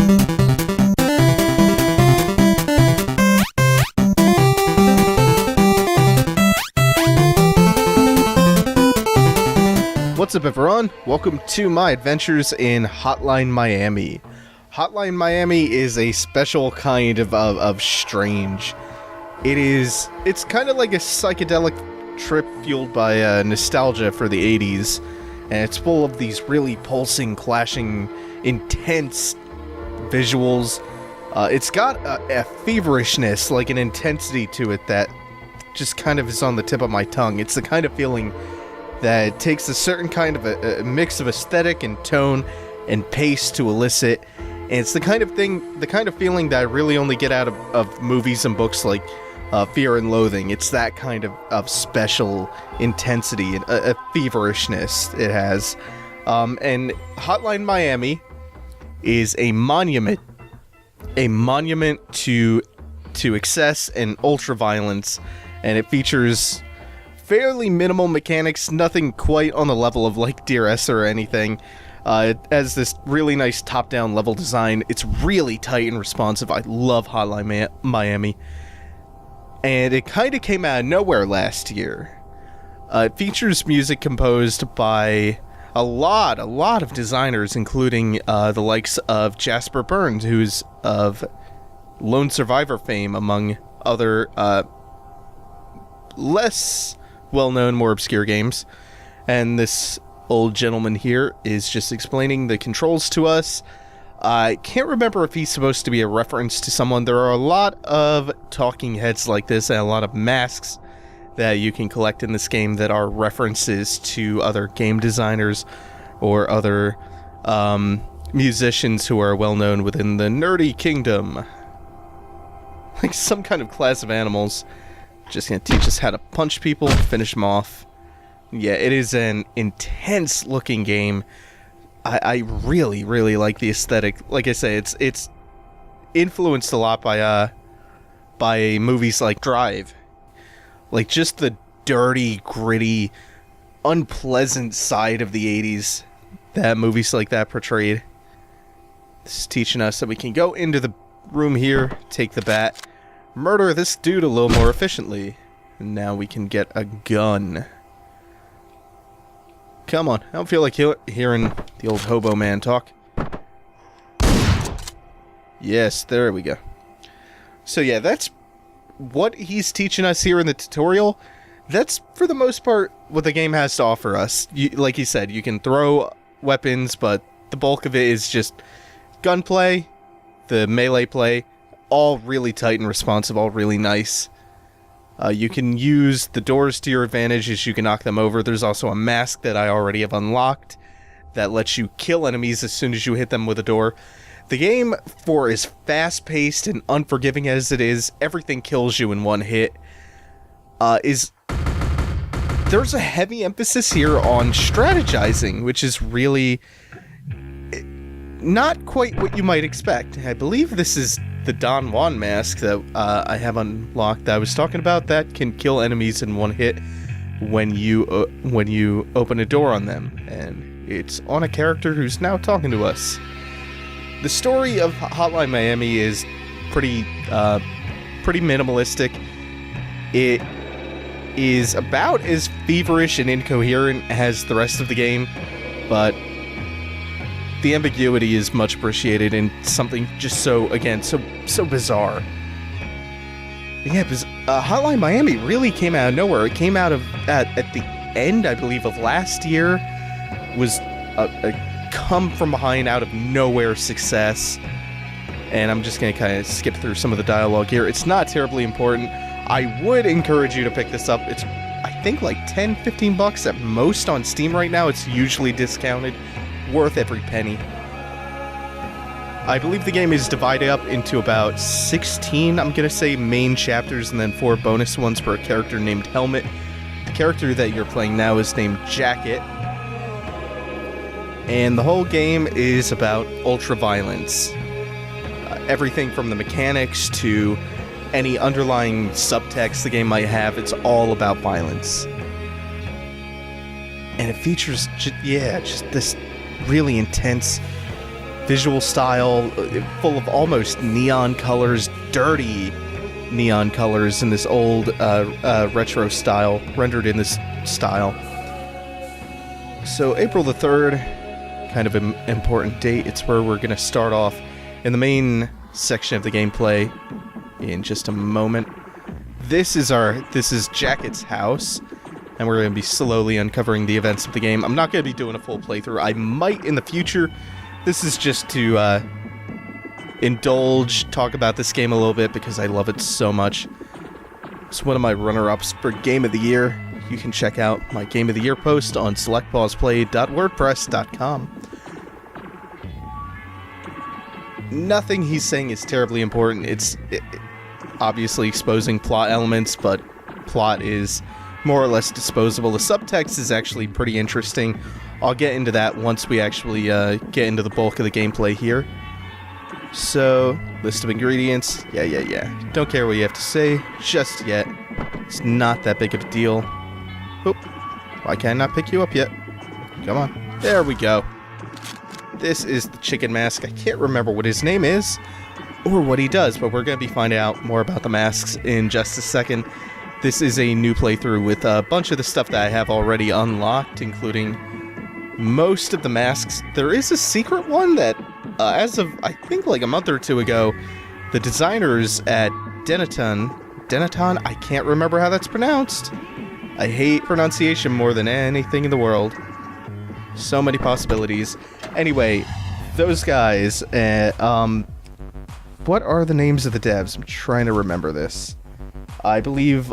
What's up, everyone? Welcome to my adventures in Hotline Miami. Hotline Miami is a special kind of strange. It's kind of like a psychedelic trip fueled by nostalgia for the 80s, and it's full of these really pulsing, clashing, intense visuals. It's got a feverishness, like an intensity to it that just kind of is on the tip of my tongue. It's the kind of feeling that takes a certain kind of a mix of aesthetic and tone and pace to elicit, and it's the kind of feeling that I really only get out of movies and books like Fear and Loathing. It's that kind of special intensity and a feverishness it has. And Hotline Miami is a monument to excess and ultraviolence, and it features fairly minimal mechanics, nothing quite on the level of like Dear Esther or anything. It has this really nice top-down level design. It's really tight and responsive. I love Hotline Miami. And it kind of came out of nowhere last year. It features music composed by a lot of designers, including the likes of Jasper Burns, who's of Lone Survivor fame, among other less well-known, more obscure games. And this old gentleman here is just explaining the controls to us. I can't remember if he's supposed to be a reference to someone. There are a lot of talking heads like this and a lot of masks that you can collect in this game that are references to other game designers or other musicians who are well-known within the nerdy kingdom. Like some kind of class of animals. Just gonna teach us how to punch people, finish them off. Yeah, it is an intense looking game. I really like the aesthetic. Like I say, it's influenced a lot by movies like Drive. Like just the dirty, gritty, unpleasant side of the 80s that movies like that portrayed. This is teaching us that we can go into the room here, take the bat, murder this dude a little more efficiently. And now we can get a gun. Come on, I don't feel like hearing the old hobo man talk. Yes, there we go. So yeah, that's what he's teaching us here in the tutorial. That's, for the most part, what the game has to offer us. Like he said, you can throw weapons, but the bulk of it is just gunplay, the melee play, all really tight and responsive, all really nice. You can use the doors to your advantage as you can knock them over. There's also a mask that I already have unlocked that lets you kill enemies as soon as you hit them with a door. The game, for as fast-paced and unforgiving as it is, everything kills you in one hit. There's a heavy emphasis here on strategizing, which is really not quite what you might expect. I believe this is the Don Juan mask that I have unlocked that I was talking about that can kill enemies in one hit when you open a door on them, and it's on a character who's now talking to us. The story of Hotline Miami is pretty minimalistic. It is about as feverish and incoherent as the rest of the game, but the ambiguity is much appreciated in something just so bizarre. Yeah, because Hotline Miami really came out of nowhere. It came out of at the end, I believe, of last year. Was a come from behind, out of nowhere success. And I'm just gonna kind of skip through some of the dialogue here. It's not terribly important. I would encourage you to pick this up. It's, I think, like $10-15 at most on Steam right now. It's usually discounted. Worth every penny. I believe the game is divided up into about 16, I'm gonna say, main chapters, and then 4 bonus ones for a character named Helmet. The character that you're playing now is named Jacket. And the whole game is about ultraviolence. Everything from the mechanics to any underlying subtext the game might have, it's all about violence. And it features, just this really intense visual style, full of almost neon colors, dirty neon colors in this old retro style, rendered in this style. So April the 3rd, kind of an important date. It's where we're going to start off in the main section of the gameplay in just a moment. This is Jacket's house, and we're going to be slowly uncovering the events of the game. I'm not going to be doing a full playthrough. I might in the future. This is just to indulge, talk about this game a little bit because I love it so much. It's one of my runner-ups for Game of the Year. You can check out my Game of the Year post on selectpauseplayed.wordpress.com. Nothing he's saying is terribly important. It's obviously exposing plot elements, but plot is more or less disposable. The subtext is actually pretty interesting. I'll get into that once we actually get into the bulk of the gameplay here. So, list of ingredients. Yeah. Don't care what you have to say just yet. It's not that big of a deal. Oop. Why can't I not pick you up yet? Come on. There we go. This is the chicken mask. I can't remember what his name is or what he does, but we're going to be finding out more about the masks in just a second. This is a new playthrough with a bunch of the stuff that I have already unlocked, including most of the masks. There is a secret one that, as of, I think, like a month or two ago, the designers at Denaton, I can't remember how that's pronounced. I hate pronunciation more than anything in the world. So many possibilities. Anyway, those guys, what are the names of the devs? I'm trying to remember this. I believe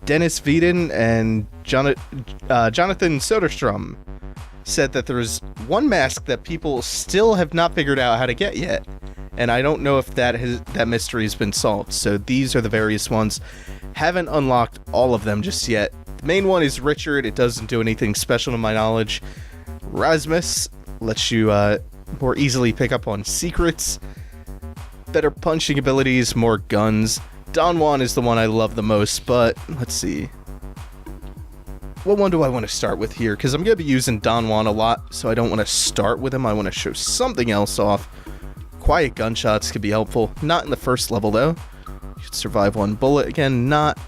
Dennis Veden and Jonathan Soderstrom said that there's one mask that people still have not figured out how to get yet, and I don't know if that mystery has been solved. So these are the various ones. Haven't unlocked all of them just yet. The main one is Richard. It doesn't do anything special to my knowledge. Rasmus lets you more easily pick up on secrets, better punching abilities, more guns. Don Juan is the one I love the most, but let's see. What one do I want to start with here? Because I'm going to be using Don Juan a lot, so I don't want to start with him. I want to show something else off. Quiet gunshots could be helpful. Not in the first level, though. You should survive one bullet. Again, not...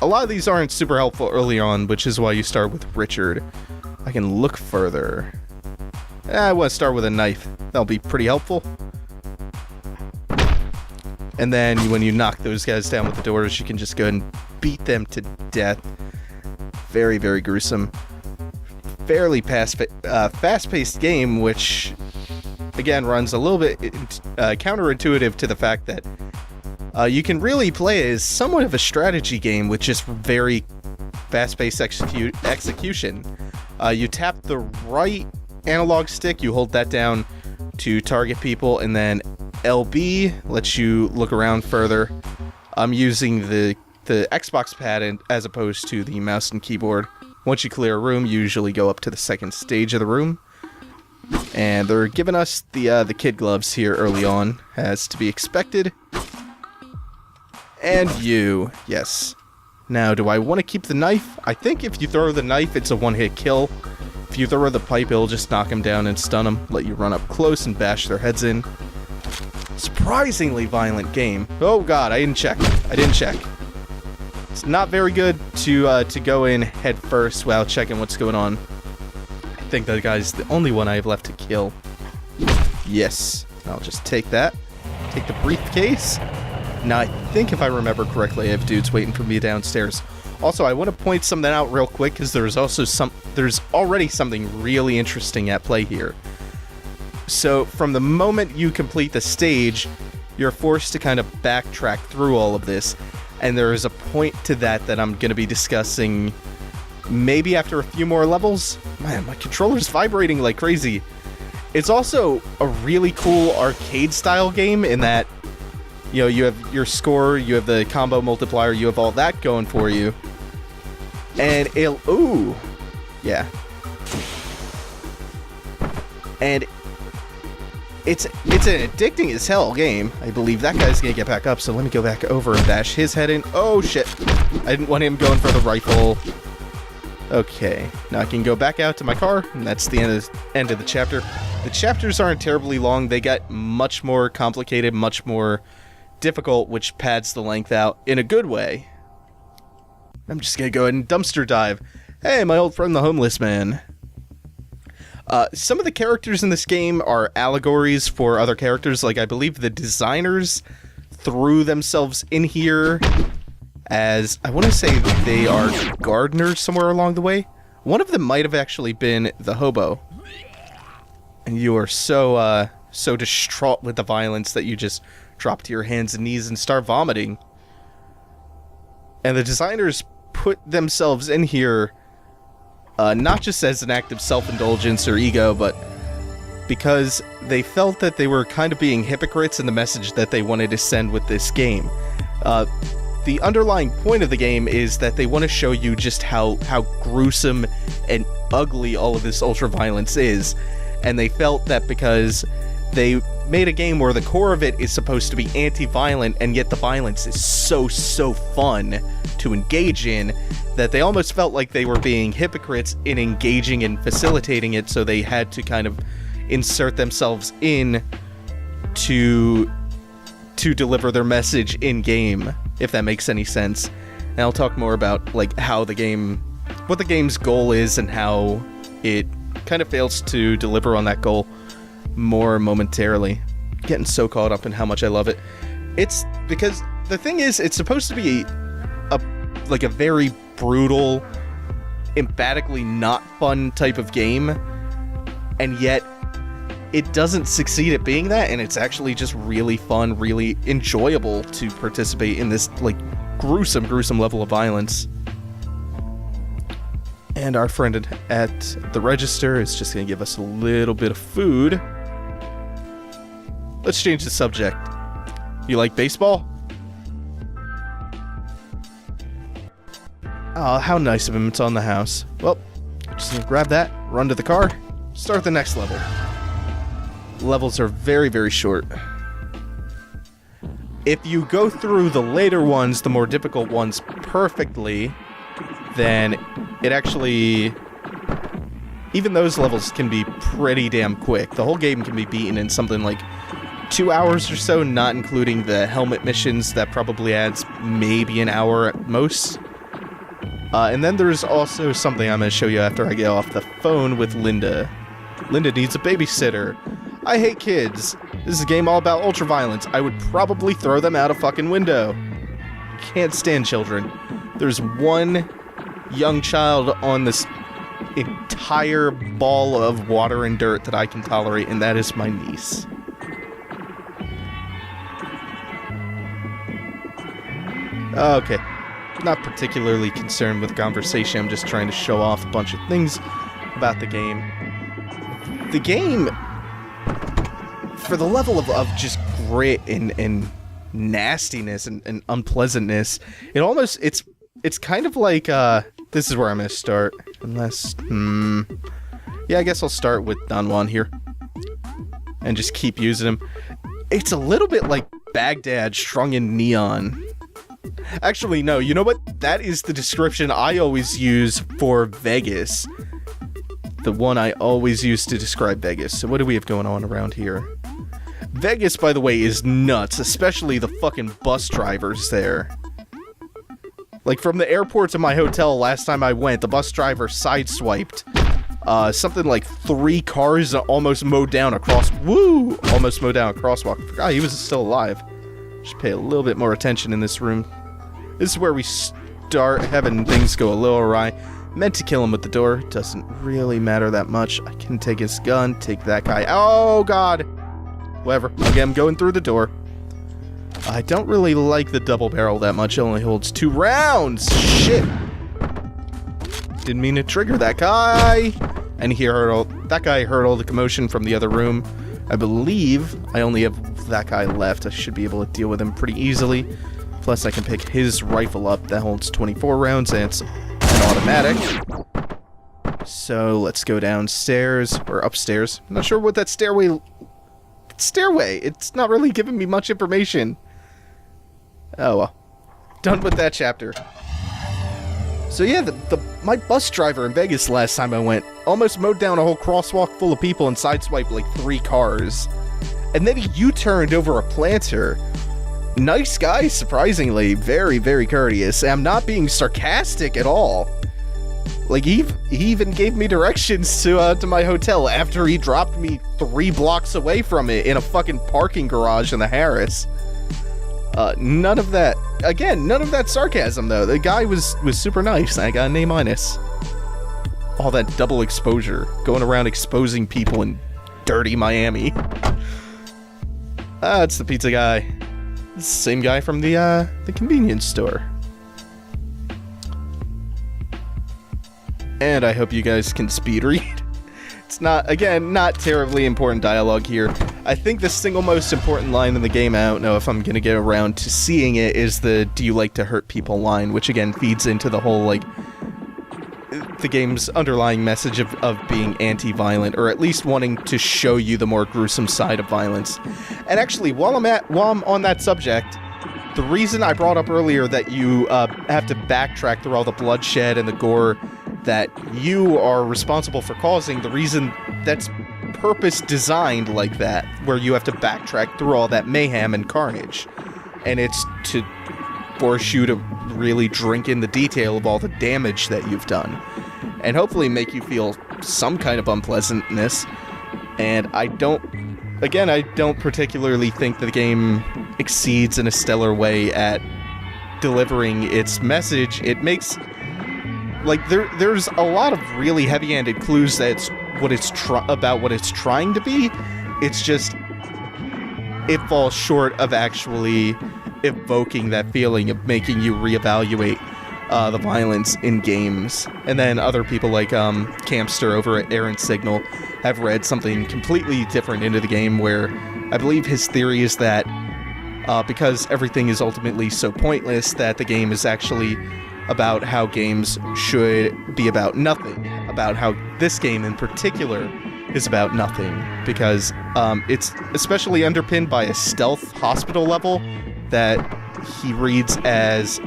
A lot of these aren't super helpful early on, which is why you start with Richard. I can look further. I want to start with a knife. That'll be pretty helpful. And then when you knock those guys down with the doors, you can just go and beat them to death. Very, very gruesome. Fairly fast-paced game, which, again, runs a little bit counterintuitive to the fact that you can really play it as somewhat of a strategy game with just very fast-paced execution. You tap the right analog stick, you hold that down to target people, and then LB lets you look around further. I'm using the Xbox pad as opposed to the mouse and keyboard. Once you clear a room, you usually go up to the second stage of the room. And they're giving us the kid gloves here early on, as to be expected. And you, yes. Now, do I want to keep the knife? I think if you throw the knife, it's a one-hit kill. If you throw the pipe, it'll just knock them down and stun them, let you run up close and bash their heads in. Surprisingly violent game. Oh god, I didn't check. It's not very good to go in head first without checking what's going on. I think that guy's the only one I have left to kill. Yes. I'll just take that. Take the briefcase. Now, I think if I remember correctly, I have dudes waiting for me downstairs. Also, I want to point something out real quick, because there's already something really interesting at play here. So, from the moment you complete the stage, you're forced to kind of backtrack through all of this, and there is a point to that I'm going to be discussing maybe after a few more levels. Man, my controller's vibrating like crazy. It's also a really cool arcade-style game in that, you know, you have your score, you have the combo multiplier, you have all that going for you. And ooh, yeah. And it's an addicting as hell game. I believe that guy's gonna get back up, so let me go back over and bash his head in. Oh shit, I didn't want him going for the rifle. Okay, now I can go back out to my car, and that's the end of the chapter. The chapters aren't terribly long. They get much more complicated, much more difficult, which pads the length out in a good way. I'm just gonna go ahead and dumpster dive. Hey, my old friend the homeless man. Some of the characters in this game are allegories for other characters. Like, I believe the designers threw themselves in here as, I want to say they are gardeners somewhere along the way. One of them might have actually been the hobo. And you are so distraught with the violence that you just drop to your hands and knees and start vomiting. And the designers put themselves in here not just as an act of self-indulgence or ego, but because they felt that they were kind of being hypocrites in the message that they wanted to send with this game. The underlying point of the game is that they want to show you just how gruesome and ugly all of this ultraviolence is, and they felt that because they made a game where the core of it is supposed to be anti-violent, and yet the violence is so fun to engage in, that they almost felt like they were being hypocrites in engaging and facilitating it, so they had to kind of insert themselves in to deliver their message in-game, if that makes any sense. And I'll talk more about, like, what the game's goal is and how it kind of fails to deliver on that goal more momentarily. Getting so caught up in how much I love it. It's because the thing is, it's supposed to be a very brutal, emphatically not fun type of game, and yet it doesn't succeed at being that, and it's actually just really fun, really enjoyable to participate in this, like, gruesome level of violence. And our friend at the register is just going to give us a little bit of food. Let's change the subject. You like baseball? Oh, how nice of him. It's on the house. Well, just gonna grab that, run to the car, start the next level. Levels are very short. If you go through the later ones, the more difficult ones, perfectly, then it actually... even those levels can be pretty damn quick. The whole game can be beaten in something like 2 hours or so, not including the helmet missions that probably adds maybe an hour at most. And then there's also something I'm going to show you after I get off the phone with Linda. Linda needs a babysitter. I hate kids. This is a game all about ultraviolence. I would probably throw them out a fucking window. Can't stand children. There's one young child on this entire ball of water and dirt that I can tolerate, and that is my niece. Okay. Not particularly concerned with the conversation. I'm just trying to show off a bunch of things about the game. The game, for the level of just grit and nastiness and unpleasantness, it's kind of like, this is where I'm going to start. Unless, yeah, I guess I'll start with Don Juan here. And just keep using him. It's a little bit like Baghdad strung in neon. Actually, no, you know what? That is the description I always use for Vegas. The one I always use to describe Vegas. So what do we have going on around here? Vegas, by the way, is nuts, especially the fucking bus drivers there. Like, from the airport to my hotel last time I went, the bus driver sideswiped something like 3 cars and almost mowed down a crosswalk. I forgot he was still alive. Should pay a little bit more attention in this room. This is where we start having things go a little awry. Meant to kill him with the door. Doesn't really matter that much. I can take his gun, take that guy. Oh, God. Whatever. Okay, I'm going through the door. I don't really like the double barrel that much. It only holds 2 rounds. Shit. Didn't mean to trigger that guy. And that guy heard all the commotion from the other room. I believe I only have that guy left. I should be able to deal with him pretty easily. Plus, I can pick his rifle up. That holds 24 rounds, and it's an automatic. So, let's go downstairs, or upstairs. I'm not sure what that stairway... It's not really giving me much information. Oh, well. Done with that chapter. So yeah, my bus driver in Vegas last time I went almost mowed down a whole crosswalk full of people and sideswiped like 3 cars. And then he U-turned over a planter. Nice guy, surprisingly. Very, very courteous. I'm not being sarcastic at all. Like, he even gave me directions to my hotel after he dropped me 3 blocks away from it in a fucking parking garage in the Harris. None of that. Again, none of that sarcasm, though. The guy was super nice. I got an A-. All that double exposure. Going around exposing people in dirty Miami. It's the pizza guy. It's the same guy from the convenience store. And I hope you guys can speed read. It's not terribly important dialogue here. I think the single most important line in the game, I don't know if I'm gonna get around to seeing it, is the "do you like to hurt people" line, which again feeds into the whole, like, the game's underlying message of being anti-violent, or at least wanting to show you the more gruesome side of violence. And actually, while I'm on that subject, the reason I brought up earlier that you have to backtrack through all the bloodshed and the gore that you are responsible for causing, the reason that's purpose designed like that, where you have to backtrack through all that mayhem and carnage, and it's to force you to really drink in the detail of all the damage that you've done, and hopefully make you feel some kind of unpleasantness. And I don't particularly think the game exceeds in a stellar way at delivering its message. It makes, like, there's a lot of really heavy-handed clues that about what it's trying to be. It's just, it falls short of actually evoking that feeling of making you reevaluate the violence in games. And then other people like Campster over at Errant Signal have read something completely different into the game, where I believe his theory is that because everything is ultimately so pointless, that the game is actually about how games should be about nothing, about how this game in particular is about nothing, because it's especially underpinned by a stealth hospital level that he reads as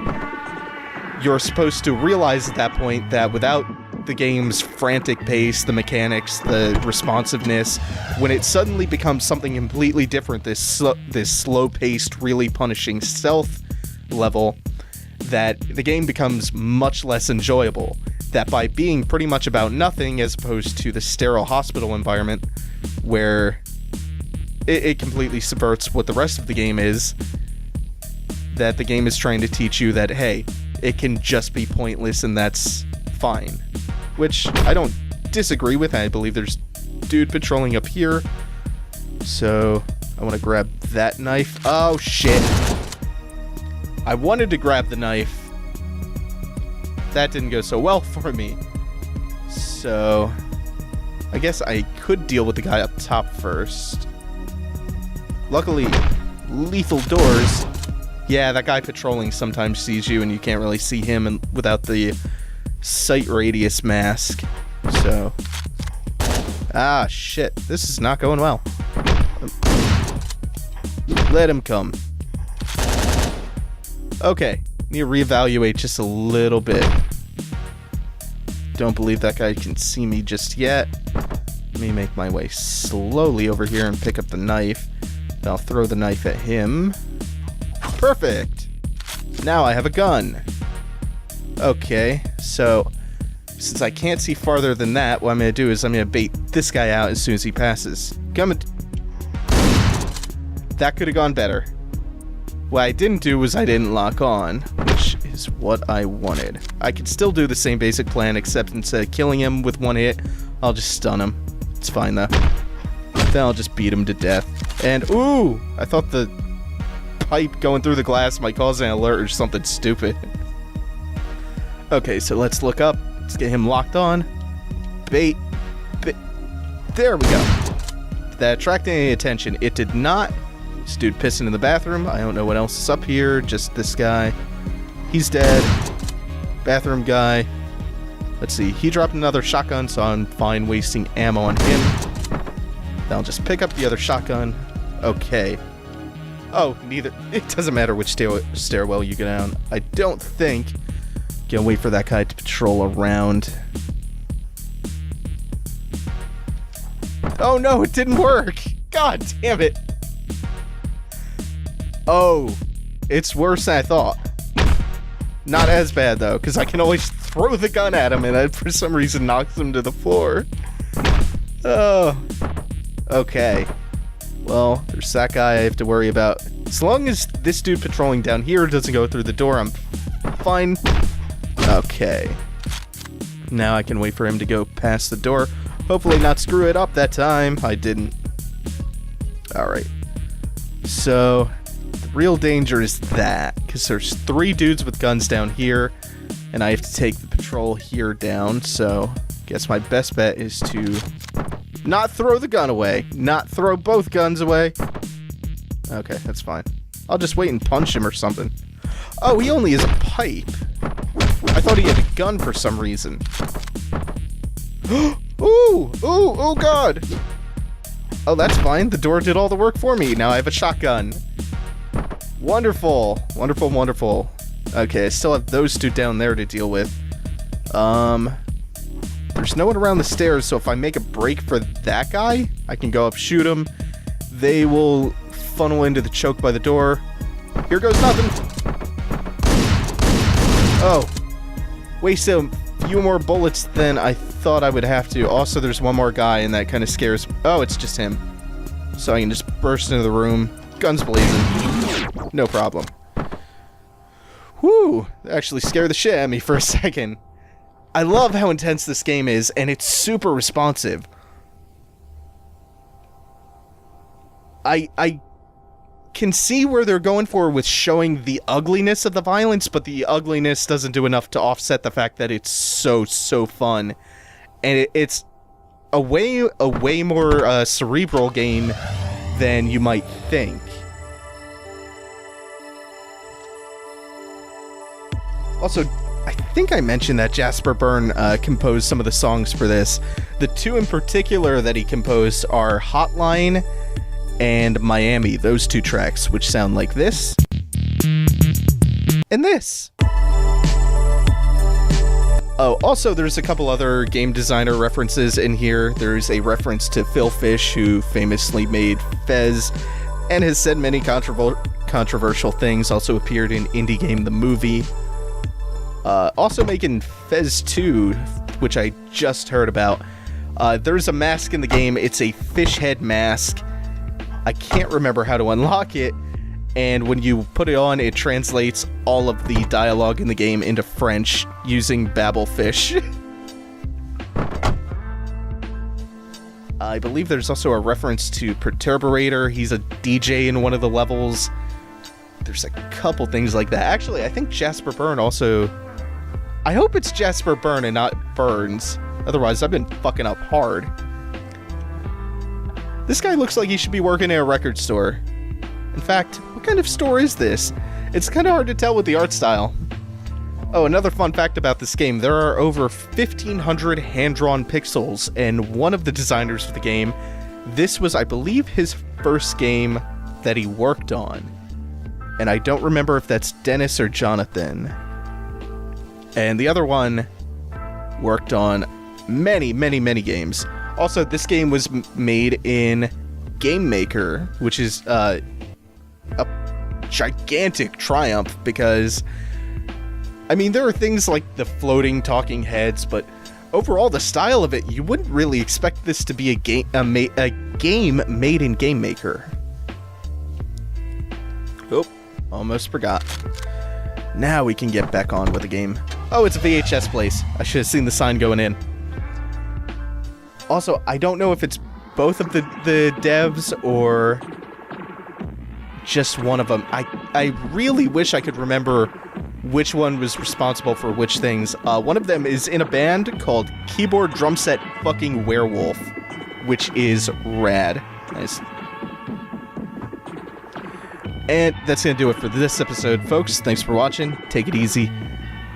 you're supposed to realize at that point that without the game's frantic pace, the mechanics, the responsiveness, when it suddenly becomes something completely different, this slow-paced, really punishing stealth level, that the game becomes much less enjoyable. That by being pretty much about nothing, as opposed to the sterile hospital environment, where it completely subverts what the rest of the game is, that the game is trying to teach you that, hey, it can just be pointless and that's fine. Which I don't disagree with. I believe there's a dude patrolling up here. So I want to grab that knife. Oh, shit. I wanted to grab the knife. That didn't go so well for me. So I guess I could deal with the guy up top first. Luckily, lethal doors. Yeah, that guy patrolling sometimes sees you and you can't really see him without the sight radius mask. So, shit. This is not going well. Let him come. Okay, need to reevaluate just a little bit. Don't believe that guy can see me just yet. Let me make my way slowly over here and pick up the knife. Then I'll throw the knife at him. Perfect! Now I have a gun. Okay, so since I can't see farther than that, what I'm going to do is I'm going to bait this guy out as soon as he passes. That could have gone better. What I didn't do was I didn't lock on, which is what I wanted. I could still do the same basic plan, except instead of killing him with one hit, I'll just stun him. It's fine though. Then I'll just beat him to death. And, ooh! I thought the pipe going through the glass might cause an alert or something stupid. Okay, so let's look up. Let's get him locked on. Bait. There we go. Did that attract any attention? It did not. This dude pissing in the bathroom. I don't know what else is up here. Just this guy. He's dead. Bathroom guy. Let's see. He dropped another shotgun, so I'm fine wasting ammo on him. Then I'll just pick up the other shotgun. Okay. Oh, neither. It doesn't matter which stairwell you go down. I don't think Gonna wait for that guy to patrol around. Oh no, it didn't work! God damn it! Oh, it's worse than I thought. Not as bad though, because I can always throw the gun at him and that for some reason knocks him to the floor. Oh. Okay. Well, there's that guy I have to worry about. As long as this dude patrolling down here doesn't go through the door, I'm fine. Okay. Now I can wait for him to go past the door. Hopefully not screw it up that time. I didn't. Alright. So, the real danger is that, because there's 3 dudes with guns down here, and I have to take the patrol here down, so guess my best bet is to not throw the gun away. Not throw both guns away. Okay, that's fine. I'll just wait and punch him or something. Oh, he only has a pipe. I thought he had a gun for some reason. Ooh! Oh god! Oh, that's fine. The door did all the work for me. Now I have a shotgun. Wonderful. Wonderful, wonderful. Okay, I still have those 2 down there to deal with. There's no one around the stairs, so if I make a break for that guy, I can go up, shoot him. They will funnel into the choke by the door. Here goes nothing. Oh. Wasted a few more bullets than I thought I would have to. Also, there's one more guy, and that kind of scares... Oh, it's just him. So I can just burst into the room. Guns blazing. No problem. Whew. That actually scared the shit out of me for a second. I love how intense this game is, and it's super responsive. I can see where they're going for with showing the ugliness of the violence, but the ugliness doesn't do enough to offset the fact that it's so fun. And it's a way more cerebral game than you might think. Also, I think I mentioned that Jasper Byrne composed some of the songs for this. The 2 in particular that he composed are Hotline and Miami, those 2 tracks, which sound like this and this. Oh, also there's a couple other game designer references in here. There's a reference to Phil Fish, who famously made Fez and has said many controversial things, also appeared in Indie Game the Movie. Also making Fez 2, which I just heard about. There's a mask in the game. It's a fish head mask. I can't remember how to unlock it. And when you put it on, it translates all of the dialogue in the game into French using Babelfish. I believe there's also a reference to Perturberator. He's a DJ in one of the levels. There's a couple things like that. Actually, I think Jasper Byrne also... I hope it's Jasper Byrne and not Burns. Otherwise, I've been fucking up hard. This guy looks like he should be working in a record store. In fact, what kind of store is this? It's kind of hard to tell with the art style. Oh, another fun fact about this game. There are over 1,500 hand-drawn pixels, and one of the designers of the game, this was, I believe, his first game that he worked on. And I don't remember if that's Dennis or Jonathan. And the other one worked on many games. Also, this game was made in Game Maker, which is a gigantic triumph because, I mean, there are things like the floating talking heads, but overall, the style of it, you wouldn't really expect this to be a game made in Game Maker. Oh, almost forgot. Now we can get back on with the game. Oh, it's a VHS place. I should have seen the sign going in. Also, I don't know if it's both of the devs or just one of them. I really wish I could remember which one was responsible for which things. One of them is in a band called Keyboard Drum Set Fucking Werewolf, which is rad. Nice. And that's going to do it for this episode, folks. Thanks for watching. Take it easy.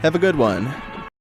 Have a good one.